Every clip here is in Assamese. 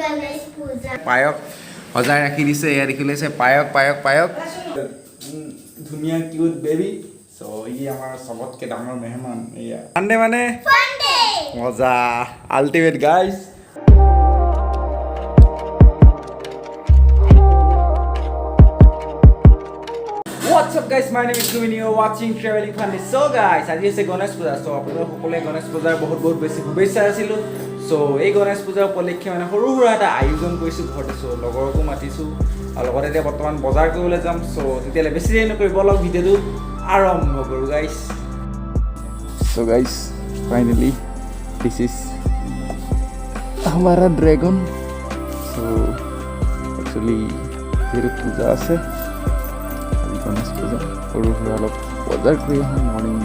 Ganesh Puja. পায়ক সজাই ৰাখি দিছে এয়া দেখিলেছে পায়ক পায়ক পায়ক ধুনীয়া কিউট বেবি সো ই আমাৰ সবতকে ডাঙৰ মেহমান এয়া ফান্ডে মানে Funday. মজা ultimate guys What's up guys, my name is Gavin, you are watching Traveling Fundays. So guys, আজি আছে গণেশ পূজা। সো আপোনালোক সকলোৱে গণেশ পূজাৰ বহুত বেছি শুভেচ্ছা আছিল। সো এই গণেশ পূজাৰ উপলক্ষে মানে সৰু সুৰা এটা আয়োজন কৰিছো ঘৰতে। সো লগৰকো মাতিছো আৰু লগতে এতিয়া বৰ্তমান বজাৰ কৰিবলৈ যাম। সো তেতিয়ালে বেছি দেৰি নকৰি বলক ভিডিঅ'টো আৰম্ভ কৰো guys. So guys, finally this is हमारा dragon. So actually here পূজা আছে। গণেশ পূজা সৰু সুৰা অলপ বজাৰ কৰি আহোঁ মৰ্ণিং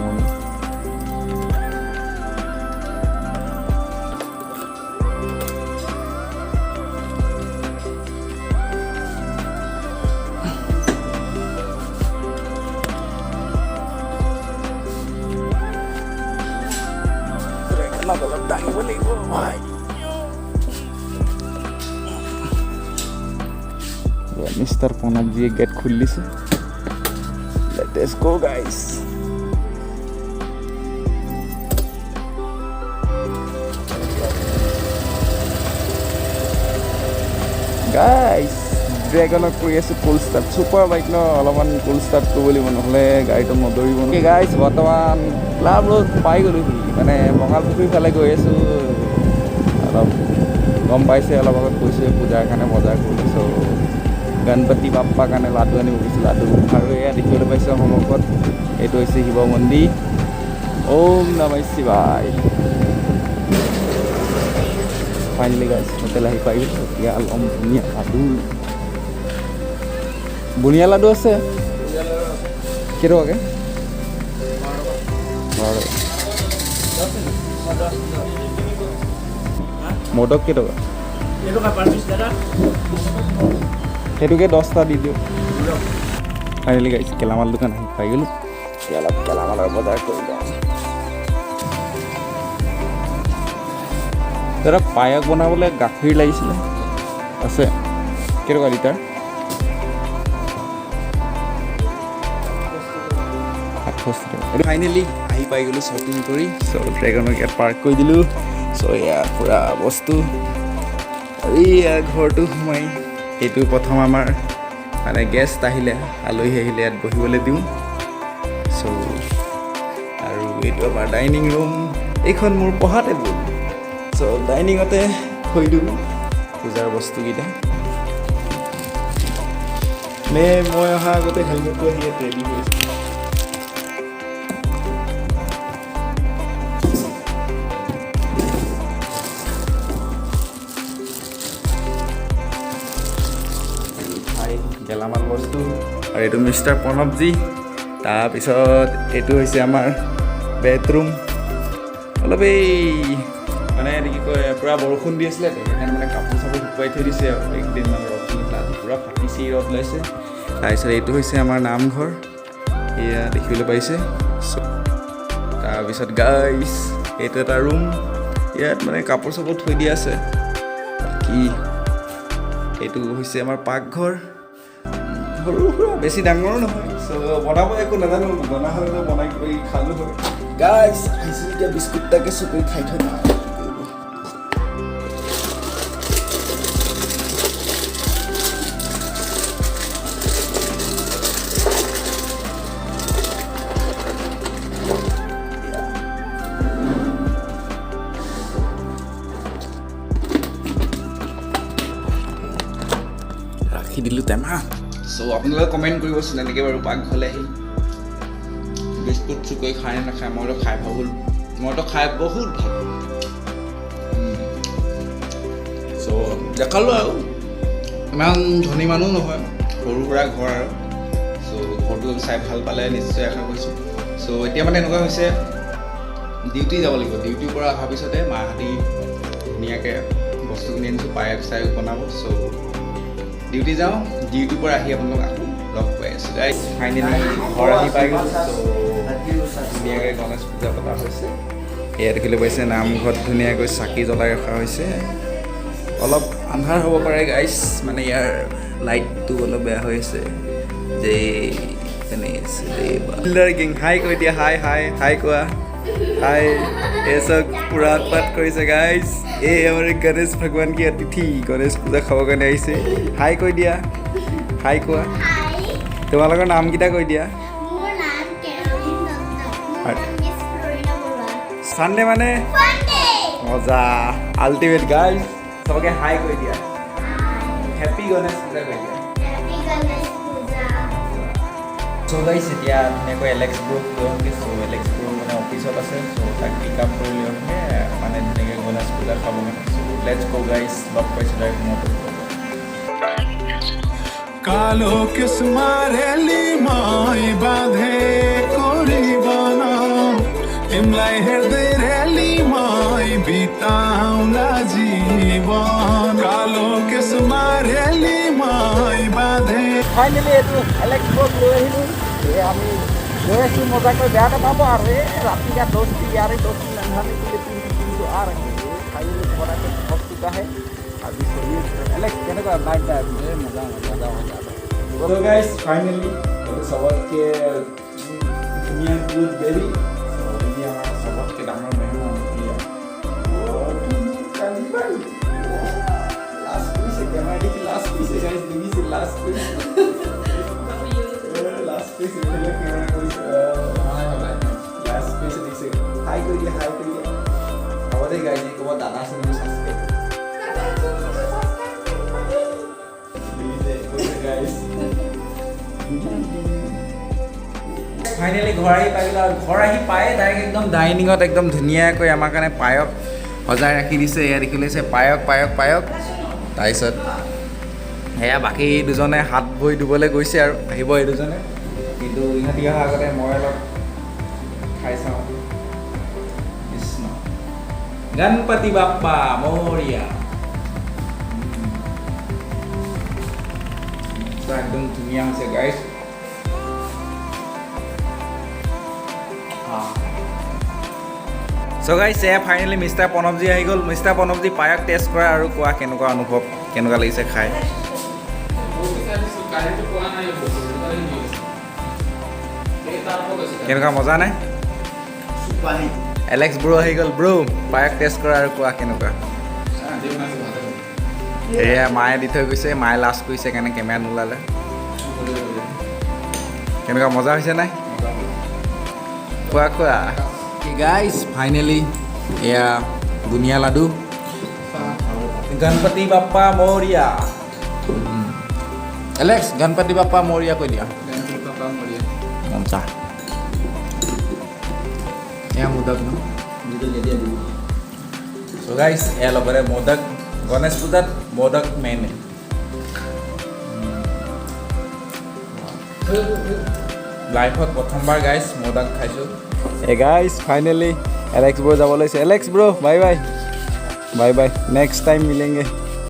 অলপ দাঙিব লাগিব ভাই মিষ্টাৰ প্ৰণৱজীয়ে গেট খুলি দিছে Let's go guys. Guys, Dragon কৰি আছে ফুল ষ্টাৰ্ট সুপাৰ বাইক ন অলপমান ফুল ষ্টাৰ্ট কৰিবলৈ নহ'লে গাড়ীটো নদৌৰিব ন গাইজ বৰ্তমান ক্লাব ৰোড পাই গ'লো মানে বঙালপুখুৰীৰ ফালে গৈ আছোঁ অলপ গম পাইছে অলপ আগত কৈছোঁ পূজাৰ কাৰণে বজাৰ কৰিছোঁ গণপতি বাপ্পাৰ কাৰণে লাডু আনিব গৈছোঁ লাডু আৰু এয়া দেখিবলৈ পাইছোঁ সন্মুখত এইটো হৈছে শিৱ মন্দিৰ ওম নমঃ শিৱায় ফাইনেলি গাইছ হোটেল আহি পাই গৈছোঁ এতিয়া অলপ ধুনীয়া লাডু বুনিয়া লাডু আছে কেইটকাকৈ মোদক কেইটকা সেইটোকে 10টা দি দিওঁ ফাইনেলি গাইছ গেলামাল দোকান আহি পাই গ'লোঁ এতিয়া অলপ গেলামালৰ বজাৰ কৰি লওঁ দাদা পায়স বনাবলৈ গাখীৰ লাগিছিলে আছে কেইটকা লিটাৰ 68 টকা ফাইনেলি আহি পাই গ'লোঁ শ্বপিং কৰি চ' ড্ৰেগনক ইয়াত পাৰ্ক কৰি দিলোঁ চ' ইয়াৰ পূৰা বস্তু আৰু ইয়াৰ ঘৰটো সোমাই এইটো প্ৰথম আমাৰ মানে গেষ্ট আহিলে আলহী আহিলে ইয়াত বহিবলৈ দিওঁ চ' আৰু এইটো আমাৰ ডাইনিং ৰুম এইখন মোৰ পঢ়া টেবুল চ' ডাইনিঙতে থৈ দিওঁ পূজাৰ বস্তুকেইটা মই অহা আগতে হেলমেটটো আহি ইয়াত ৰেডি কৰিছোঁ গেলামাল বস্তু আৰু এইটো মিষ্টাৰ প্ৰণৱজী তাৰপিছত এইটো হৈছে আমাৰ বেডৰুম অলপ এই মানে কি কয় পূৰা বৰষুণ দি আছিলে সেইকাৰণে মানে কাপোৰ চাপোৰ শুকুৱাই থৈ দিছে আৰু একদিনমান ৰ'দ পূৰা ফাটিছে ৰ'দ লৈছে তাৰপিছত এইটো হৈছে আমাৰ নামঘৰ এয়া দেখিবলৈ পাইছে তাৰপিছত গাইছ এইটো এটা ৰুম ইয়াত মানে কাপোৰ চাপোৰ থৈ দিয়া আছে কি এইটো হৈছে আমাৰ পাকঘৰ সৰু সুৰা বেছি ডাঙৰো নহয় চ' বনাব একো নাজানো বনা হ'লেতো বনাই কৰি খালোঁ হয় গাইছ আহিছোঁ এতিয়া বিস্কুট এটাকে চুকুৰি খাই থৈ না ৰাখি দিলোঁ টেমা চ' আপোনালোকে কমেণ্ট কৰিবচোন এনেকৈ বাৰু পাকঘৰলৈ আহি বিস্কুট চুকৈ খায় নাখায় মইতো খাই বহুত ভাল চ' দেখালোঁ আৰু ইমান ধনী মানুহ নহয় সৰু সুৰা ঘৰ আৰু চ' ঘৰটো চাই ভাল পালে নিশ্চয় আশা কৰিছোঁ চ' এতিয়া মানে এনেকুৱা হৈছে ডিউটি যাব লাগিব ডিউটিৰ পৰা অহাৰ পিছতে মাহঁতি ধুনীয়াকৈ বস্তুখিনি আনিছোঁ পায়স চায়স বনাব চ' ডিউটি যাওঁ ডিউটিৰ পৰা আহি আপোনালোক আকৌ লগ পাই আছোঁ গাইছ ফাইনেলি ঘৰ আহি পাই গ'লোঁ ধুনীয়াকৈ গণেশ পূজা পতা হৈছে এয়া দেখিবলৈ পাইছে নামঘৰত ধুনীয়াকৈ চাকি জ্বলাই ৰখা হৈছে অলপ আন্ধাৰ হ'ব পাৰে গাইছ মানে ইয়াৰ লাইটটো অলপ বেয়া হৈ আছে যে গেং হাই কৈ দিয়া হাই কোৱা হাই এই চব পুৰা উৎপাত কৰিছে গাইছ এই আমাৰ গণেশ ভগৱান কি অতিথি গণেশ পূজা খাবৰ কাৰণে আহিছে হাই কৈ দিয়া হাই কোৱা তোমালোকৰ নামকেইটা কৈ দিয়া চানডে মানে মজা আল্টিমেট গাইজ চবকে হাই কৈ দিয়া হেপী গণেশ পূজা কৈ দিয়া চ' গাইজ এতিয়া ধুনীয়াকৈ এলেক্স ব্ৰুক লৈ আহোঁগৈ চ' এলেক্স ব্ৰু মানে অফিচত আছে চ' তাক পিক আপ কৰি লৈ আহোঁগৈ মানে ধুনীয়াকৈ গণেশ পূজা খাব মানে চ' লেটছ গ' গাইজ লগ পাইছোঁ তাইক মতো কালো কিসমারেলি মাই বাঁধে করিব না ইমলাই হৃদয় রেলি মাই বিতাও না জীবন কালো কিসমারেলি মাই বাঁধে ফাইনেলি এইটো এলেক্স ব্ৰুক লৈ আহিলোঁ এই আমি লৈ আছোঁ মজাকৈ বেয়া নাপাব আৰু এই ৰাতিকা দোস্তি ইয়াৰে দোস্তি নাথাকে কিন্তু আৰ ফাইনেলি বনাইছে বস্তুটা হে আজি চলি এলেক্স কেনেকুৱা নাইট মজা So guys, finally, सबके दुनिया दूध बेरी ये हमारा सबके डामर मेहमान होती है लास्ट पीस है कैमरा की लास्ट पीस है गाइस दिल्ली से लास्ट पीस पहले कैमरा कोई लास्ट पीस दिसे हाई करिए हमारे गाइस को बहुत दादा से मुझे सब्सक्राइब guys ফাইনেলি ঘৰ আহি পাইছিলোঁ আৰু ঘৰ আহি পাই ডাইৰেক্ট একদম ডাইনিঙত একদম ধুনীয়াকৈ আমাৰ কাৰণে পায়স সজাই ৰাখি দিছে এয়া দেখি লৈছে পায়স তাৰপিছত সেয়া বাকী দুজনে হাত ভৰি ধুবলৈ গৈছে আৰু আহিব এই দুজনে কিন্তু ইহঁতি অহাৰ আগতে মই অলপ খাই চাওঁ কৃষ্ণ গণপতি বাপ্পা মৰিয়া একদম ধুনীয়া হৈছে গাইছ চ' গাইছ এয়া ফাইনেলি মিষ্টাৰ প্ৰণৱজী আহি গ'ল মিষ্টাৰ প্ৰণৱজী পায়স টেষ্ট কৰা আৰু কোৱা কেনেকুৱা অনুভৱ কেনেকুৱা লাগিছে খাই কেনেকুৱা মজা নাই এলেক্স ব্ৰু আহি গ'ল ব্ৰু পায়স টেষ্ট কৰা আৰু কোৱা কেনেকুৱা এয়া মায়ে দি থৈ গৈছে মায়ে লাষ্ট কৰিছে কাৰণে কেমেৰা নোলালে কেনেকুৱা মজা হৈছে নাই কোৱা গাইজ ফাইনেলি এয়া বুনিয়া লাডু গণপতি বাপ্পা মৰিয়া এলেক্স গণপতি বাপ্পা মৰিয়া কৈ দিয়া মজা এয়া মোদক ন চ' গাইজ এয়া লগতে মোদক গণেশ পূজাত মোদক মেইন লাইফত প্ৰথমবাৰ গাইজ মোদক খাইছোঁ এ গাইজ ফাইনেলি এলেক্স ব্ৰ যাব লৈছে এলেক্স ব্ৰ বাই বাই নেক্সট টাইম মিলেংগে